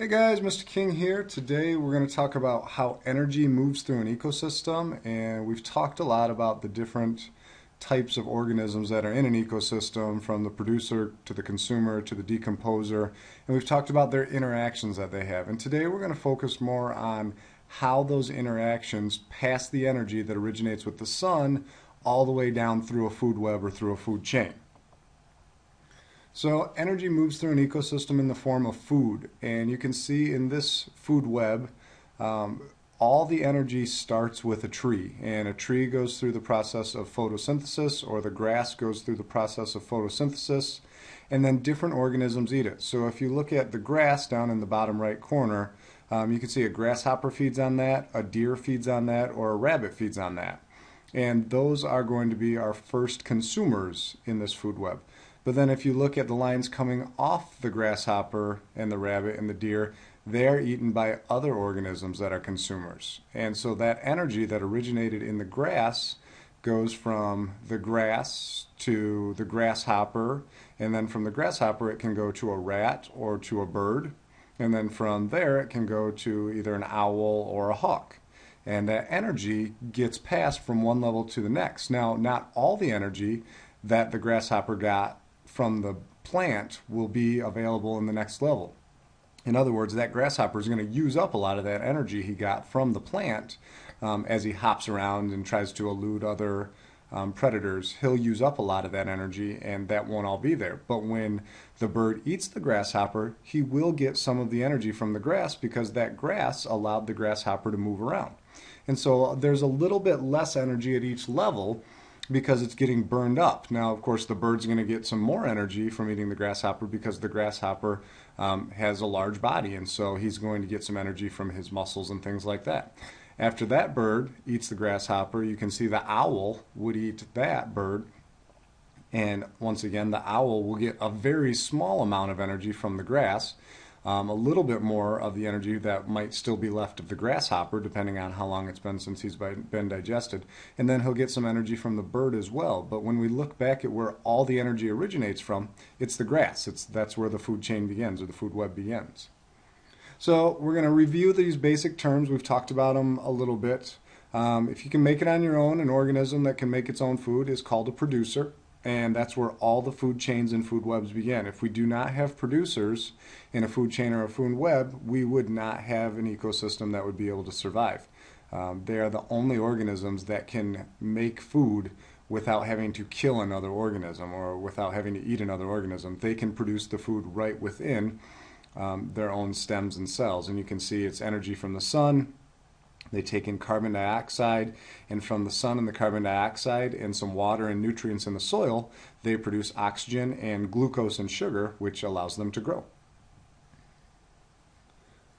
Hey guys, Mr. King here. Today we're going to talk about how energy moves through an ecosystem, and we've talked a lot about the different types of organisms that are in an ecosystem, from the producer to the consumer to the decomposer, and we've talked about their interactions that they have. And today we're going to focus more on how those interactions pass the energy that originates with the sun all the way down through a food web or through a food chain. So energy moves through an ecosystem in the form of food, and you can see in this food web, um, all the energy starts with a tree, and a tree goes through the process of photosynthesis, or the grass goes through the process of photosynthesis, and then different organisms eat it. So if you look at the grass down in the bottom right corner, you can see a grasshopper feeds on that, a deer feeds on that, or a rabbit feeds on that. And those are going to be our first consumers in this food web. But then if you look at the lines coming off the grasshopper and the rabbit and the deer, they're eaten by other organisms that are consumers. And so that energy that originated in the grass goes from the grass to the grasshopper, and then from the grasshopper it can go to a rat or to a bird, and then from there it can go to either an owl or a hawk. And that energy gets passed from one level to the next. Now, not all the energy that the grasshopper got from the plant will be available in the next level. In other words, that grasshopper is going to use up a lot of that energy he got from the plant as he hops around and tries to elude other predators. He'll use up a lot of that energy, and that won't all be there. But when the bird eats the grasshopper, he will get some of the energy from the grass because that grass allowed the grasshopper to move around. And so there's a little bit less energy at each level because it's getting burned up. Now, of course, the bird's going to get some more energy from eating the grasshopper because the grasshopper has a large body, and so he's going to get some energy from his muscles and things like that. After that bird eats the grasshopper, you can see the owl would eat that bird, and once again, the owl will get a very small amount of energy from the grass, a little bit more of the energy that might still be left of the grasshopper, depending on how long it's been since he's been digested. And then he'll get some energy from the bird as well. But when we look back at where all the energy originates from, it's the grass. That's where the food chain begins, or the food web begins. So we're going to review these basic terms. We've talked about them a little bit. If you can make it on your own, an organism that can make its own food is called a producer. And that's where all the food chains and food webs begin. If we do not have producers in a food chain or a food web, we would not have an ecosystem that would be able to survive. They are the only organisms that can make food without having to kill another organism or without having to eat another organism. They can produce the food right within their own stems and cells. And you can see it's energy from the sun. They take in carbon dioxide, and from the sun and the carbon dioxide and some water and nutrients in the soil, they produce oxygen and glucose and sugar, which allows them to grow.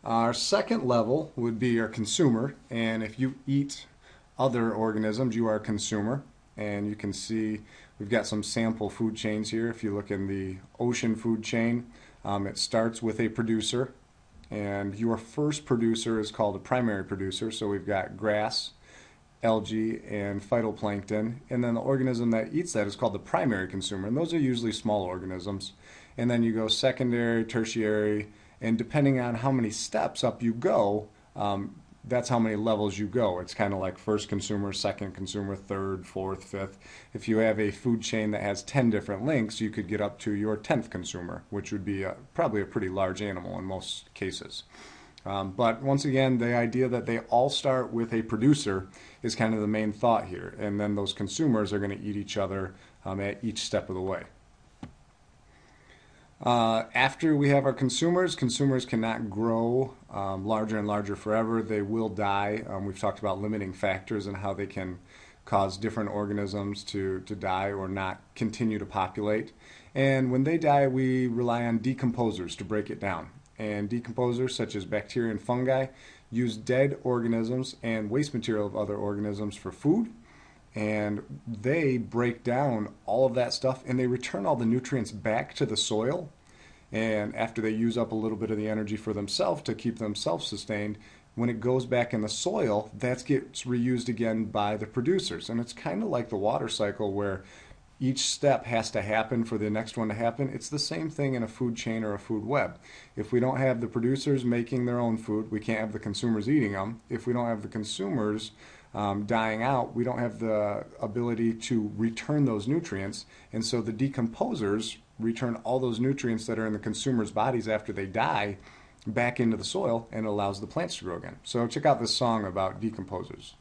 Our second level would be your consumer, and if you eat other organisms, you are a consumer. And you can see we've got some sample food chains here. If you look in the ocean food chain, it starts with a producer. And your first producer is called a primary producer. So we've got grass, algae, and phytoplankton. And then the organism that eats that is called the primary consumer. And those are usually small organisms. And then you go secondary, tertiary, and depending on how many steps up you go, that's how many levels you go. It's kind of like first consumer, second consumer, third, fourth, fifth. If you have a food chain that has 10 different links, you could get up to your 10th consumer, which would be probably a pretty large animal in most cases. But once again, the idea that they all start with a producer is kind of the main thought here. And then those consumers are going to eat each other at each step of the way. After we have our consumers, consumers cannot grow larger and larger forever. They will die. We've talked about limiting factors and how they can cause different organisms to die or not continue to populate. And when they die, we rely on decomposers to break it down. And decomposers, such as bacteria and fungi, use dead organisms and waste material of other organisms for food. And they break down all of that stuff and they return all the nutrients back to the soil. And after they use up a little bit of the energy for themselves to keep themselves sustained, when it goes back in the soil, that gets reused again by the producers. And it's kind of like the water cycle where each step has to happen for the next one to happen. It's the same thing in a food chain or a food web. If we don't have the producers making their own food, we can't have the consumers eating them. If we don't have the consumers dying out, we don't have the ability to return those nutrients. And so the decomposers return all those nutrients that are in the consumers' bodies after they die back into the soil, and it allows the plants to grow again. So check out this song about decomposers.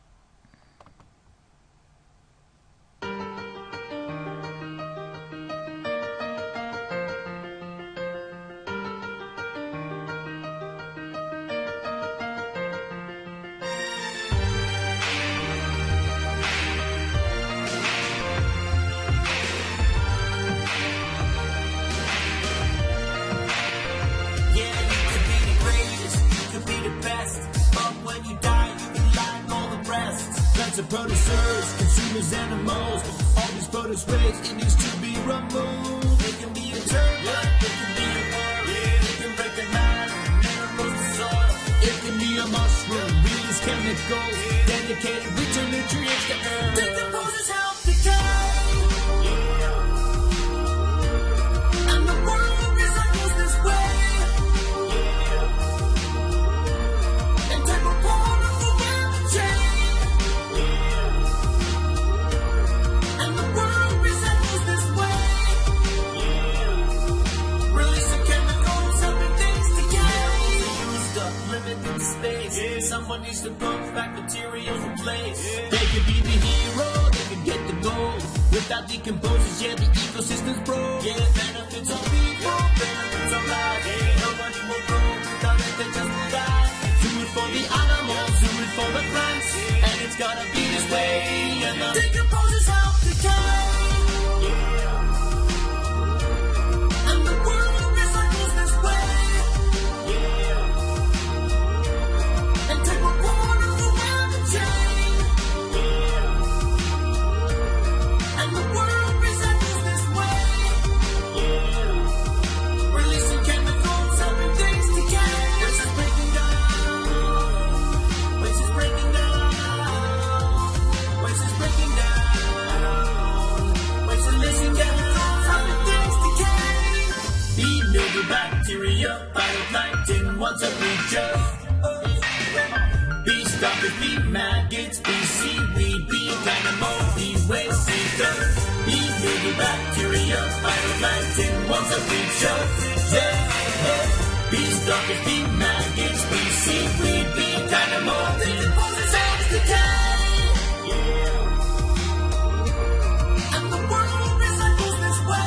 Producers, consumers, animals, all these produce waste, it needs to be removed. It can be a turn, it can be a worm, it can break the man, minerals the soil. It can be a mushroom, release chemicals, dedicated return nutrients to earth. Decomposers help decay, and the world recycles this way. Integral part of the value chain. Someone needs to put back materials in place. They could be the hero, they could get the gold. Without decomposers, the ecosystem's broke. Benefits on people, benefits on life. Nobody will grow without it, they just will die. Food for the animals, food for the plants, and it's gotta be this way. And the decomposers help decay. And the world recycles this way. Bacteria, phytoplankton, what's a creature? Bee stoppers, bee maggots, bee seaweed, bee animal, bee waste seekers. Bee baby bacteria, phytoplankton, what's a creature? Bee stoppers, bee maggots, bee seaweed, bee animal, decomposers help decay. And the world recycles this way.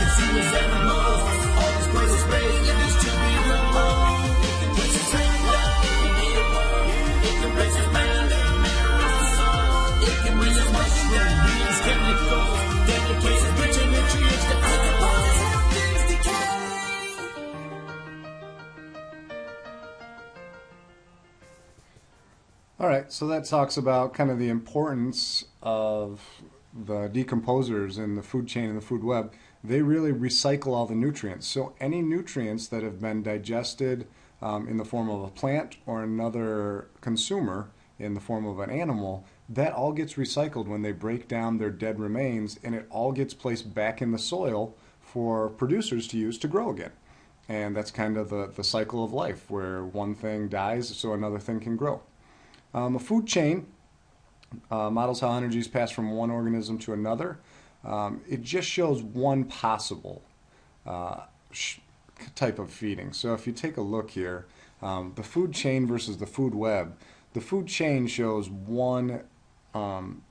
Consumers, animals, all these places raised, it needs to be removed. It can raise its hand, it can be a worm. It can raise its man, minerals the soil. It can raise its mushroom, release chemicals, dedicated rich in nutrients to decomposers help things decay. All right, so that talks about kind of the importance of the decomposers in the food chain and the food web. They really recycle all the nutrients. So any nutrients that have been digested in the form of a plant or another consumer in the form of an animal, that all gets recycled when they break down their dead remains, and it all gets placed back in the soil for producers to use to grow again. And that's kind of the cycle of life, where one thing dies so another thing can grow. A food chain models how energy is passed from one organism to another. It just shows one possible type of feeding. So if you take a look here, the food chain versus the food web, the food chain shows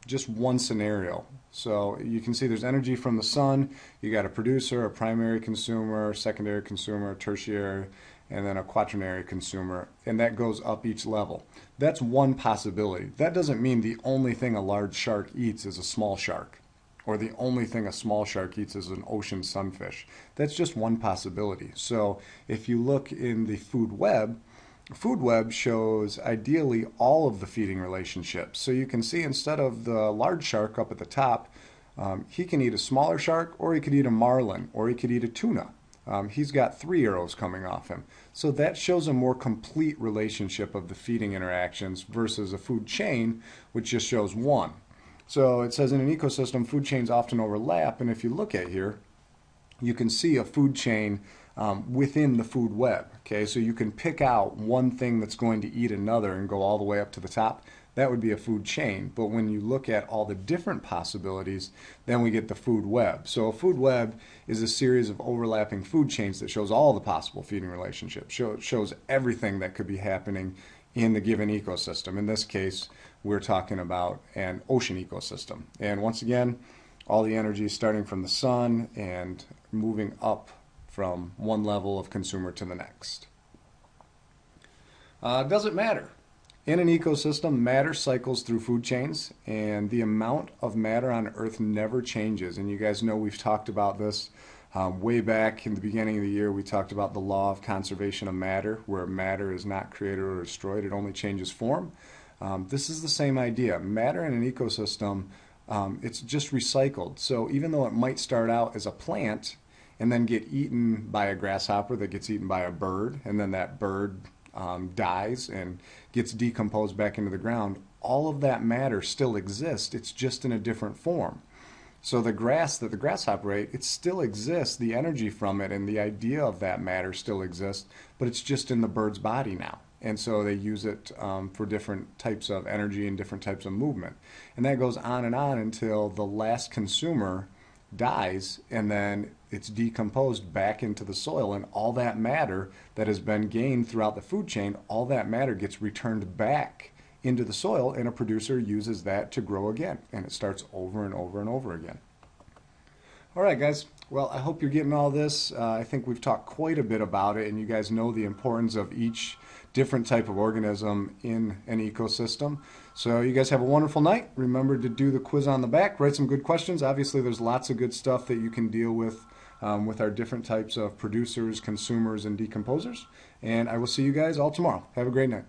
just one scenario. So you can see there's energy from the sun, you got a producer, a primary consumer, secondary consumer, tertiary, and then a quaternary consumer, and that goes up each level. That's one possibility. That doesn't mean the only thing a large shark eats is a small shark, or the only thing a small shark eats is an ocean sunfish. That's just one possibility. So if you look in the food web, food web shows ideally all of the feeding relationships. So you can see instead of the large shark up at the top, he can eat a smaller shark, or he could eat a marlin, or he could eat a tuna. He's got 3 arrows coming off him. So that shows a more complete relationship of the feeding interactions versus a food chain, which just shows 1. So it says in an ecosystem, food chains often overlap, and if you look at here, you can see a food chain within the food web. Okay, so you can pick out one thing that's going to eat another and go all the way up to the top. That would be a food chain. But when you look at all the different possibilities, then we get the food web. So a food web is a series of overlapping food chains that shows all the possible feeding relationships, shows everything that could be happening in the given ecosystem. In this case, we're talking about an ocean ecosystem. And once again, all the energy is starting from the sun and moving up from one level of consumer to the next. Does it matter? In an ecosystem, matter cycles through food chains, and the amount of matter on Earth never changes. And you guys know we've talked about this way back in the beginning of the year. We talked about the law of conservation of matter, where matter is not created or destroyed, it only changes form. This is the same idea. Matter in an ecosystem, it's just recycled. So even though it might start out as a plant and then get eaten by a grasshopper that gets eaten by a bird, and then that bird dies and gets decomposed back into the ground, all of that matter still exists. It's just in a different form. So the grass that the grasshopper ate, it still exists. The energy from it and the idea of that matter still exists, but it's just in the bird's body now. And so they use it for different types of energy and different types of movement. And that goes on and on until the last consumer dies, and then it's decomposed back into the soil, and all that matter that has been gained throughout the food chain, all that matter gets returned back into the soil, and a producer uses that to grow again, and it starts over and over and over again. All right, guys. Well, I hope you're getting all this. I think we've talked quite a bit about it, and you guys know the importance of each different type of organism in an ecosystem. So you guys have a wonderful night. Remember to do the quiz on the back. Write some good questions. Obviously, there's lots of good stuff that you can deal with our different types of producers, consumers, and decomposers. And I will see you guys all tomorrow. Have a great night.